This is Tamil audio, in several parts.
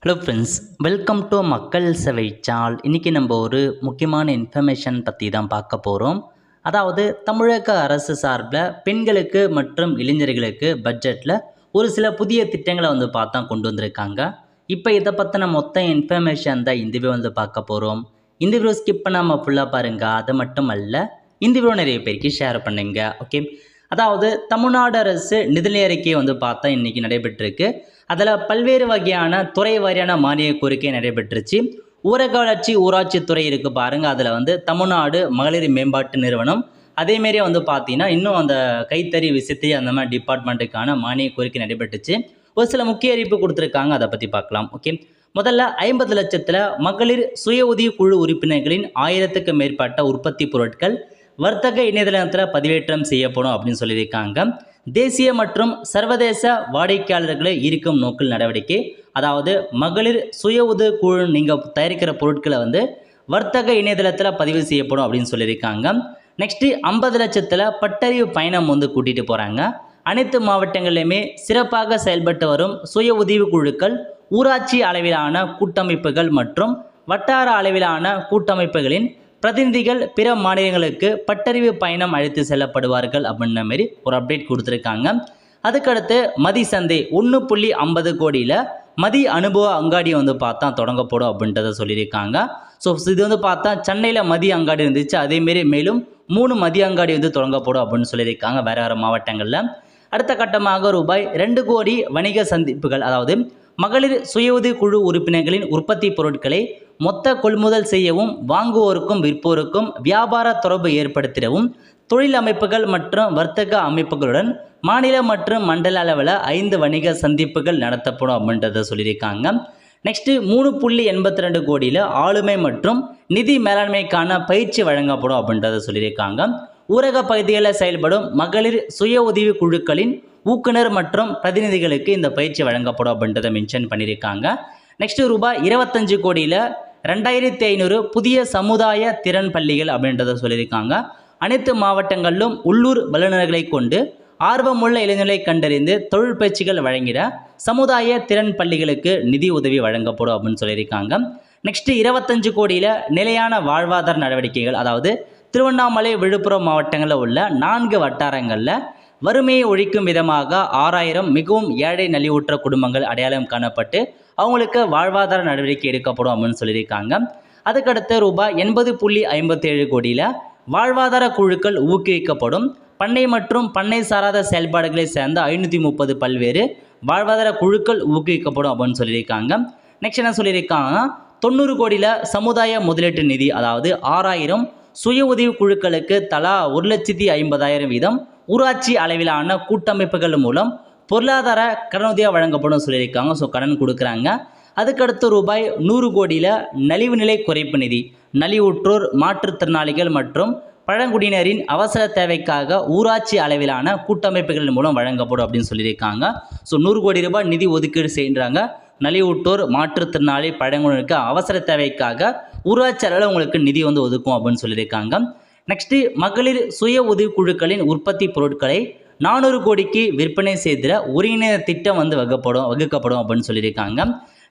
ஹலோ ஃப்ரெண்ட்ஸ், வெல்கம் டு மக்கள் சேவை சேனல். இன்றைக்கி நம்ம ஒரு முக்கியமான இன்ஃபர்மேஷன் பற்றி தான் பார்க்க போகிறோம். அதாவது தமிழக அரசு சார்பில் பெண்களுக்கு மற்றும் இளைஞர்களுக்கு பட்ஜெட்டில் ஒரு சில புதிய திட்டங்களை பார்த்தா கொண்டு வந்திருக்காங்க. இப்போ இதை பற்றின மொத்த இன்ஃபர்மேஷன் தான் இந்த வீடியோ பார்க்க போகிறோம். இந்த வீடியோ ஸ்கிப் பண்ணாமல் ஃபுல்லாக பாருங்கள். அது மட்டும் அல்ல, இந்த வீடியோ நிறைய பேருக்கு ஷேர் பண்ணுங்க. ஓகே, அதாவது தமிழ்நாடு அரசு நிதிநிலை அறிக்கை பார்த்தா இன்றைக்கி நடைபெற்றிருக்கு. அதில் பல்வேறு வகையான துறை வாரியான மானிய கோரிக்கை நடைபெற்றுச்சு. ஊரக வளர்ச்சி ஊராட்சி துறை இருக்குது பாருங்கள். அதில் தமிழ்நாடு மகளிர் மேம்பாட்டு நிறுவனம், அதேமாரி பார்த்தீங்கன்னா இன்னும் அந்த கைத்தறி விசைத்தறி அந்த மாதிரி டிபார்ட்மெண்ட்டுக்கான மானிய கோரிக்கை நடைபெற்றுச்சு. ஒரு சில முக்கிய அறிவிப்பு கொடுத்துருக்காங்க, அதை பற்றி பார்க்கலாம். ஓகே, முதல்ல 50 லட்சத்தில் மகளிர் சுய உதவி குழு உறுப்பினர்களின் 1000க்கு மேற்பட்ட உற்பத்தி பொருட்கள் வர்த்தக இணையதளத்தில் பதிவேற்றம் செய்யப்படும் அப்படின்னு சொல்லியிருக்காங்க. தேசிய மற்றும் சர்வதேச வாடிக்கையாளர்களை ஈர்க்கும் நோக்கில் நடவடிக்கை. அதாவது மகளிர் சுய உதவி குழு நீங்கள் தயாரிக்கிற பொருட்களை வர்த்தக இணையதளத்தில் பதிவு செய்யப்படும் அப்படின்னு சொல்லியிருக்காங்க. நெக்ஸ்ட்டு 50 லட்சத்தில் பட்டறிவு பயணம் கூட்டிகிட்டு போகிறாங்க. அனைத்து மாவட்டங்களிலுமே சிறப்பாக செயல்பட்டு வரும் சுய உதவி குழுக்கள், ஊராட்சி அளவிலான கூட்டமைப்புகள் மற்றும் வட்டார அளவிலான கூட்டமைப்புகளின் பிரதிநிதிகள் பிற மாநிலங்களுக்கு பட்டறிவு பயணம் அழைத்து செல்லப்படுவார்கள் அப்படின்ற மாதிரி ஒரு அப்டேட் கொடுத்துருக்காங்க. அதுக்கடுத்து மதி சந்தை 1.50 கோடியில் மதி அனுபவ அங்காடி பார்த்தா தொடங்கப்படும் அப்படின்றத சொல்லியிருக்காங்க. ஸோ இது பார்த்தா சென்னையில் மதி அங்காடி இருந்துச்சு, அதேமாரி மேலும் 3 மதிய அங்காடி தொடங்கப்படும் அப்படின்னு சொல்லியிருக்காங்க வேறு வேறு மாவட்டங்களில். அடுத்த கட்டமாக ரூபாய் 2 கோடி வணிக சந்திப்புகள், அதாவது மகளிர் சுய உதவி குழு உறுப்பினர்களின் உற்பத்தி பொருட்களை மொத்த கொள்முதல் செய்யவும் வாங்குவோருக்கும் விற்போருக்கும் வியாபார தொடர்பு ஏற்படுத்திடவும் தொழில் அமைப்புகள் மற்றும் வர்த்தக அமைப்புகளுடன் மாநில மற்றும் மண்டல அளவில் 5 வணிக சந்திப்புகள் நடத்தப்படும் அப்படின்றத சொல்லியிருக்காங்க. நெக்ஸ்ட்டு 3.82 கோடியில் ஆளுமை மற்றும் நிதி மேலாண்மைக்கான பயிற்சி வழங்கப்படும் அப்படின்றத சொல்லியிருக்காங்க. ஊரக பகுதிகளில் செயல்படும் மகளிர் சுய உதவி குழுக்களின் ஊக்குனர் மற்றும் பிரதிநிதிகளுக்கு இந்த பயிற்சி வழங்கப்படும் அப்படின்றத மென்ஷன் பண்ணியிருக்காங்க. நெக்ஸ்ட்டு ரூபாய் 25 கோடியில் 2500 புதிய சமுதாய திறன் பள்ளிகள் அப்படின்றத சொல்லியிருக்காங்க. அனைத்து மாவட்டங்களிலும் உள்ளூர் வல்லுநர்களை கொண்டு ஆர்வமுள்ள இளைஞர்களை கண்டறிந்து தொழில் பயிற்சிகள் வழங்கிட சமுதாய திறன் பள்ளிகளுக்கு நிதி உதவி வழங்கப்படும் அப்படின்னு சொல்லியிருக்காங்க. நெக்ஸ்ட்டு 25 கோடியில் நிலையான வாழ்வாதார நடவடிக்கைகள், அதாவது திருவண்ணாமலை விழுப்புரம் மாவட்டங்களில் உள்ள 4 வட்டாரங்களில் வறுமையை ஒழிக்கும் விதமாக 6000 மிகவும் ஏழை நலிவுற்ற குடும்பங்கள் அடையாளம் காணப்பட்டு அவங்களுக்கு வாழ்வாதார நடவடிக்கை எடுக்கப்படும் அப்படின்னு சொல்லியிருக்காங்க. அதுக்கடுத்து ரூபாய் 80.57 கோடியில் வாழ்வாதார குழுக்கள் ஊக்குவிக்கப்படும். பண்ணை மற்றும் பண்ணை சாராத செயல்பாடுகளை சேர்ந்த 530 பல்வேறு வாழ்வாதார குழுக்கள் ஊக்குவிக்கப்படும் அப்படின்னு சொல்லியிருக்காங்க. நெக்ஸ்ட் என்ன சொல்லியிருக்காங்க, 90 கோடியில் சமுதாய முதலீட்டு நிதி, அதாவது 6000 சுய உதவி குழுக்களுக்கு தலா 1,50,000 வீதம் ஊராட்சி அளவிலான கூட்டமைப்புகள் மூலம் பொருளாதார கடனுதவியாக வழங்கப்படும் சொல்லியிருக்காங்க. ஸோ கடன் கொடுக்குறாங்க. அதுக்கடுத்து ரூபாய் 100 கோடியில் நலிவு நிலை குறைப்பு நிதி, நலிவுற்றோர் மாற்றுத்திறனாளிகள் மற்றும் பழங்குடியினரின் அவசர தேவைக்காக ஊராட்சி அளவிலான கூட்டமைப்புகள் மூலம் வழங்கப்படும் அப்படின்னு சொல்லியிருக்காங்க. ஸோ 100 கோடி ரூபாய் நிதி ஒதுக்கீடு செய்கிறாங்க. நலிவுற்றோர் மாற்றுத்திறனாளி பழங்குடியினருக்கு அவசர தேவைக்காக ஊராட்சி அளவில் உங்களுக்கு நிதி ஒதுக்கும் அப்படின்னு சொல்லியிருக்காங்க. நெக்ஸ்ட்டு மகளிர் சுய உதவி குழுக்களின் உற்பத்தி பொருட்களை 400 கோடிக்கு விற்பனை செய்திட ஒருங்கிணைந்த திட்டம் வகுக்கப்படும் அப்படின்னு சொல்லியிருக்காங்க.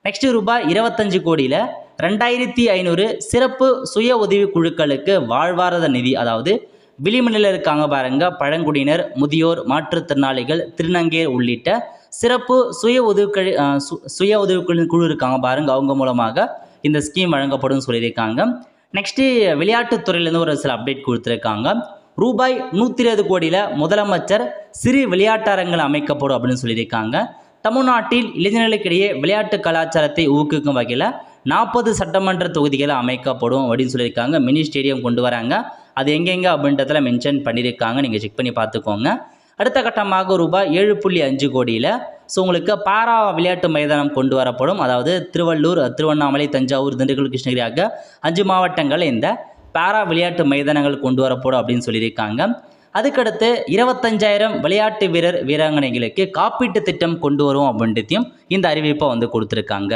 நெக்ஸ்ட்டு ரூபாய் 25 கோடியில் 2500 சிறப்பு சுய உதவி குழுக்களுக்கு வாழ்வாதார நிதி, அதாவது விளிம்புநிலையில் இருக்காங்க பாருங்க, பழங்குடியினர், முதியோர், மாற்றுத்திறனாளிகள், திருநங்கையர் உள்ளிட்ட சிறப்பு சுய உதவி குழு இருக்காங்க பாருங்க, அவங்க மூலமாக இந்த ஸ்கீம் வழங்கப்படும் சொல்லியிருக்காங்க. நெக்ஸ்ட்டு விளையாட்டுத்துறையிலேருந்து ஒரு சில அப்டேட் கொடுத்துருக்காங்க. ரூபாய் 120 கோடியில் முதலமைச்சர் சிறு விளையாட்டரங்கள் அமைக்கப்படும் அப்படின்னு சொல்லியிருக்காங்க. தமிழ்நாட்டில் இளைஞர்களுக்கிடையே விளையாட்டு கலாச்சாரத்தை ஊக்குவிக்கும் வகையில் 40 சட்டமன்ற தொகுதிகளை அமைக்கப்படும் அப்படின்னு சொல்லியிருக்காங்க. மினி ஸ்டேடியம் கொண்டு வராங்க. அது எங்கெங்கே அப்படின்றதில் மென்ஷன் பண்ணியிருக்காங்க, நீங்கள் செக் பண்ணி பார்த்துக்கோங்க. அடுத்த கட்டமாக ரூபாய் 7.5 கோடியில் உங்களுக்கு பாரா விளையாட்டு மைதானம் கொண்டு வரப்படும். அதாவது திருவள்ளூர், திருவண்ணாமலை, தஞ்சாவூர், திண்டுக்கல், கிருஷ்ணகிரி ஆகிய 5 மாவட்டங்கள் இந்த பாரா விளையாட்டு மைதானங்கள் கொண்டு வரப்படும் அப்படின்னு சொல்லியிருக்காங்க. அதுக்கடுத்து 25,000 விளையாட்டு வீராங்கனைகளுக்கு காப்பீட்டு திட்டம் கொண்டு வரும் அப்படின்றதையும் இந்த அறிவிப்பை கொடுத்துருக்காங்க.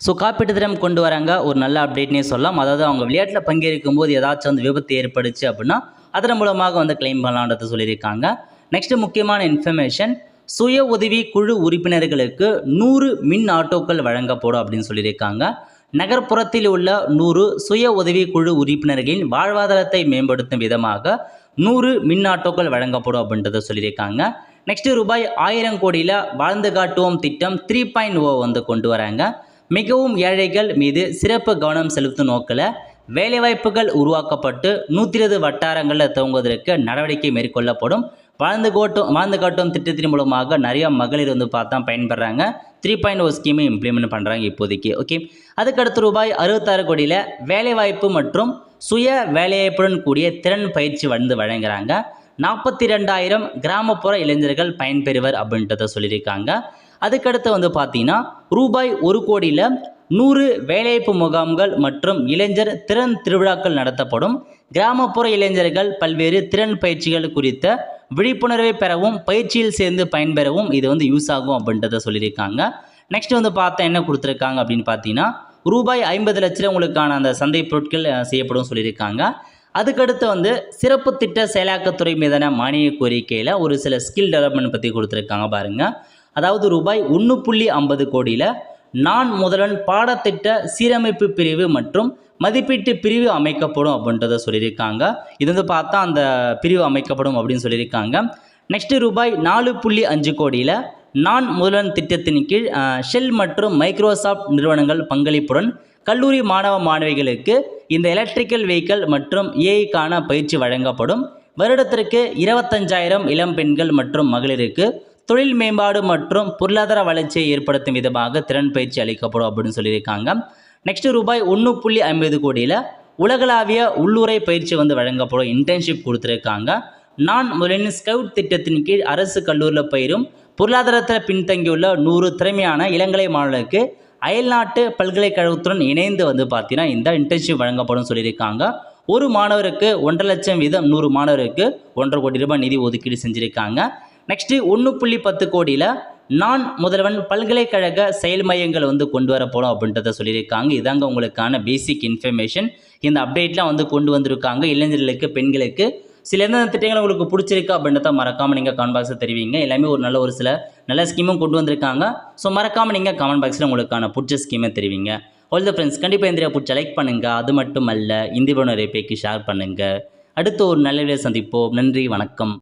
ஸோ காப்பீட்டு திட்டம் கொண்டு வராங்க, ஒரு நல்ல அப்டேட்னே சொல்லலாம். அதாவது அவங்க விளையாட்டில் பங்கேற்கும் போது ஏதாச்சும் விபத்து ஏற்படுச்சு அப்படின்னா அதன் மூலமாக கிளைம் பண்ணலான்றதை சொல்லியிருக்காங்க. நெக்ஸ்ட்டு முக்கியமான இன்ஃபர்மேஷன், சுய உதவி குழு உறுப்பினர்களுக்கு 100 மின் ஆட்டோக்கள் வழங்கப்படும் அப்படின்னு சொல்லியிருக்காங்க. நகர்ப்புறத்தில் உள்ள 100 சுய உதவி குழு உறுப்பினர்களின் வாழ்வாதாரத்தை மேம்படுத்தும் விதமாக 100 மின் ஆட்டோக்கள் வழங்கப்படும் அப்படின்றத சொல்லியிருக்காங்க. நெக்ஸ்ட் ரூபாய் 1000 கோடியில் வாழ்ந்து காட்டுவோம் திட்டம் 3.0 வந்து கொண்டு வராங்க. மிகவும் ஏழைகள் மீது சிறப்பு கவனம் செலுத்தும் நோக்கில் வேலைவாய்ப்புகள் உருவாக்கப்பட்டு 120 வட்டாரங்களில் துவங்குவதற்கு நடவடிக்கை மேற்கொள்ளப்படும். வாழ்ந்து காட்டும் திட்டத்தின் மூலமாக நிறைய மகளிர் வந்து பார்த்தா பயன்படுறாங்க. 3.0 ஸ்கீமை இம்ப்ளிமெண்ட் பண்ணுறாங்க இப்போதைக்கு. ஓகே, அதுக்கடுத்து ரூபாய் 66 கோடியில் வேலைவாய்ப்பு மற்றும் சுய வேலைவாய்ப்புடன் கூடிய திறன் பயிற்சி வந்து வழங்குறாங்க. 42,000 கிராமப்புற இளைஞர்கள் பயன்பெறுவர் அப்படின்றத சொல்லியிருக்காங்க. அதுக்கடுத்து வந்து பார்த்தீங்கன்னா ரூபாய் 1 கோடியில் 100 வேலைவாய்ப்பு முகாம்கள் மற்றும் இளைஞர் திறன் திருவிழாக்கள் நடத்தப்படும். கிராமப்புற இளைஞர்கள் பல்வேறு திறன் பயிற்சிகள் குறித்த விழிப்புணர்வை பெறவும் பயிற்சியில் சேர்ந்து பயன்பெறவும் இது வந்து யூஸ் ஆகும் அப்படின்றத சொல்லியிருக்காங்க. நெக்ஸ்ட் வந்து பார்த்தா என்ன கொடுத்துருக்காங்க அப்படின்னு பார்த்தீங்கன்னா ரூபாய் 50 லட்சம் உங்களுக்கான அந்த சந்தை பொருட்கள் செய்யப்படும் சொல்லியிருக்காங்க. அதுக்கடுத்து வந்து சிறப்பு திட்ட செயலாக்கத்துறை மீதான மானிய கோரிக்கையில் ஒரு சில ஸ்கில் டெவலப்மெண்ட் பற்றி கொடுத்துருக்காங்க பாருங்கள். அதாவது ரூபாய் 1.50 கோடியில் நான் முதல்வன் பாடத்திட்ட சீரமைப்பு பிரிவு மற்றும் மதிப்பீட்டு பிரிவு அமைக்கப்படும் அப்படின்றத சொல்லியிருக்காங்க. இது வந்து பார்த்தா அந்த பிரிவு அமைக்கப்படும் அப்படின்னு சொல்லியிருக்காங்க. நெக்ஸ்ட்டு ரூபாய் 4.5 கோடியில் நான் முதல்வன் திட்டத்தின் கீழ் ஷெல் மற்றும் மைக்ரோசாஃப்ட் நிறுவனங்கள் பங்களிப்புடன் கல்லூரி மாணவ மாணவிகளுக்கு இந்த எலக்ட்ரிக்கல் வெஹிக்கிள் மற்றும் ஏஐக்கான பயிற்சி வழங்கப்படும். வருடத்திற்கு 25,000 இளம் பெண்கள் மற்றும் மகளிருக்கு தொழில் மேம்பாடு மற்றும் பொருளாதார வளர்ச்சியை ஏற்படுத்தும் விதமாக திறன் பயிற்சி அளிக்கப்படும் அப்படின்னு சொல்லியிருக்காங்க. நெக்ஸ்ட் ரூபாய் 1.50 கோடியில் உலகளாவிய உள்ளுரை பயிற்சி வந்து வழங்கப்படும் இன்டர்ன்ஷிப் கொடுத்துருக்காங்க. நான் முதலின் ஸ்கவுட் திட்டத்தின் கீழ் அரசு கல்லூரியில் பயிரும் பொருளாதாரத்தில் பின்தங்கியுள்ள 100 திறமையான இளங்கலை மாணவர்களுக்கு அயல்நாட்டு பல்கலைக்கழகத்துடன் இணைந்து வந்து பார்த்தீங்கன்னா இந்த இன்டர்ன்ஷிப் வழங்கப்படும் சொல்லியிருக்காங்க. ஒரு மாணவருக்கு 1.5 லட்சம் வீதம் 100 மாணவருக்கு 1.5 கோடி ரூபாய் நிதி ஒதுக்கீடு செஞ்சுருக்காங்க. நெக்ஸ்ட்டு 1.10 கோடியில் நான் முதல்வன் பல்கலைக்கழக செயல் மையங்கள் வந்து கொண்டு வரப்படும் அப்படின்றத சொல்லியிருக்காங்க. இதாங்க உங்களுக்கான பேசிக் இன்ஃபர்மேஷன். இந்த அப்டேட்லாம் வந்து கொண்டு வந்திருக்காங்க இளைஞர்களுக்கு, பெண்களுக்கு. சில எந்தெந்த திட்டங்கள் உங்களுக்கு பிடிச்சிருக்கு அப்படின்றத மறக்காமல் நீங்கள் கமெண்ட் பாக்ஸில் தெரிவிங்க. எல்லாமே ஒரு சில நல்ல ஸ்கீமும் கொண்டு வந்திருக்காங்க. ஸோ மறக்காமல் நீங்கள் கமெண்ட் பாக்ஸில் உங்களுக்கான பிடிச்ச ஸ்கீமை தெரிவிங்க. ஆல் த ஃப்ரெண்ட்ஸ், கண்டிப்பாக இந்த பிடிச்ச லைக் பண்ணுங்கள். அது மட்டும் அல்ல, இந்த வீடியோ நிறைய பேருக்கு ஷேர் பண்ணுங்கள். அடுத்து ஒரு நல்ல வீடியோ சந்திப்போம். நன்றி, வணக்கம்.